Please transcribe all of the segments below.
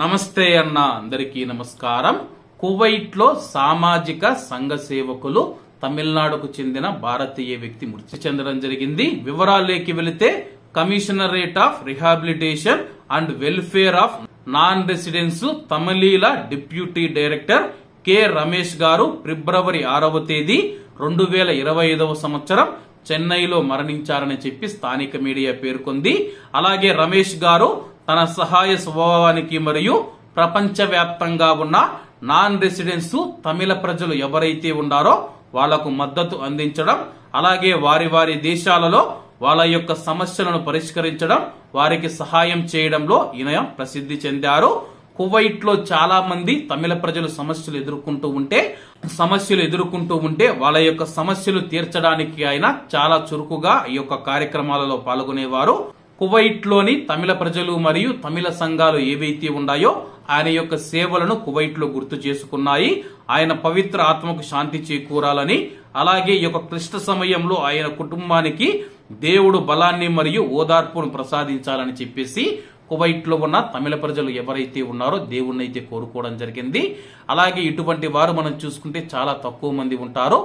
నమస్తే అన్న అందరికీ నమస్కారం. కువైట్ లో సామాజిక సంఘ సేవకులు తమిళనాడుకు చెందిన భారతీయ వ్యక్తి మృతి చెందడం జరిగింది. వివరాల్లోకి వెళితే commissionerate of rehabilitation and welfare of non residence తమిళీల డిప్యూటీ డైరెక్టర్ కె రమేష్ గారు ఫిబ్రవరి 6వ తేదీ 2025వ సంవత్సరం చెన్నైలో మరణించారని చెప్పి స్థానిక మీడియా పేర్కొంది. అలాగే రమేష్ గారు తన సహాయ స్వభావానికి మరియు ప్రపంచవ్యాప్తంగా ఉన్న నాన్ రెసిడెన్స్ తమిళ ప్రజలు ఎవరైతే ఉన్నారో వాళ్లకు మద్దతు అందించడం, అలాగే వారి వారి దేశాలలో వాళ్ళ యొక్క సమస్యలను పరిష్కరించడం, వారికి సహాయం చేయడంలో ఈయన ప్రసిద్ధి చెందారు. కువైట్ లో చాలా మంది తమిళ ప్రజలు సమస్యలు ఎదుర్కొంటూ ఉంటే వాళ్ళ యొక్క సమస్యలు తీర్చడానికి ఆయన చాలా చురుకుగా ఈ యొక్క కార్యక్రమాలలో పాల్గొనేవారు. కువైట్ లోని తమిళ ప్రజలు మరియు తమిళ సంఘాలు ఏవైతే ఉన్నాయో ఆయన యొక్క సేవలను కువైట్ లో గుర్తు చేసుకున్నాయి. ఆయన పవిత్ర ఆత్మకు శాంతి చేకూరాలని, అలాగే ఈ యొక్క క్లిష్ట సమయంలో ఆయన కుటుంబానికి దేవుడు బలాన్ని మరియు ఓదార్పును ప్రసాదించాలని చెప్పేసి కువైట్ లో ఉన్న తమిళ ప్రజలు ఎవరైతే ఉన్నారో దేవుణ్ణి అయితే కోరుకోవడం జరిగింది. అలాగే ఇటువంటి వారు మనం చూసుకుంటే చాలా తక్కువ మంది ఉంటారు.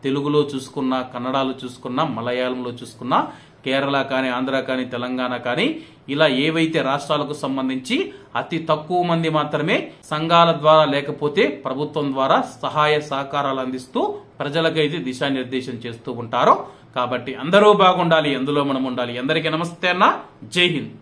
తెలుగులో చూసుకున్నా, కన్నడలో చూసుకున్నా, మలయాళంలో చూసుకున్నా, కేరళ కానీ, ఆంధ్ర కానీ, తెలంగాణ కానీ ఇలా ఏవైతే రాష్ట్రాలకు సంబంధించి అతి తక్కువ మంది మాత్రమే సంఘాల ద్వారా లేకపోతే ప్రభుత్వం ద్వారా సహాయ సహకారాలు అందిస్తూ ప్రజలకైతే దిశానిర్దేశం చేస్తూ ఉంటారు. కాబట్టి అందరూ బాగుండాలి, అందులో మనం ఉండాలి. అందరికీ నమస్తే అన్న, జై హింద్.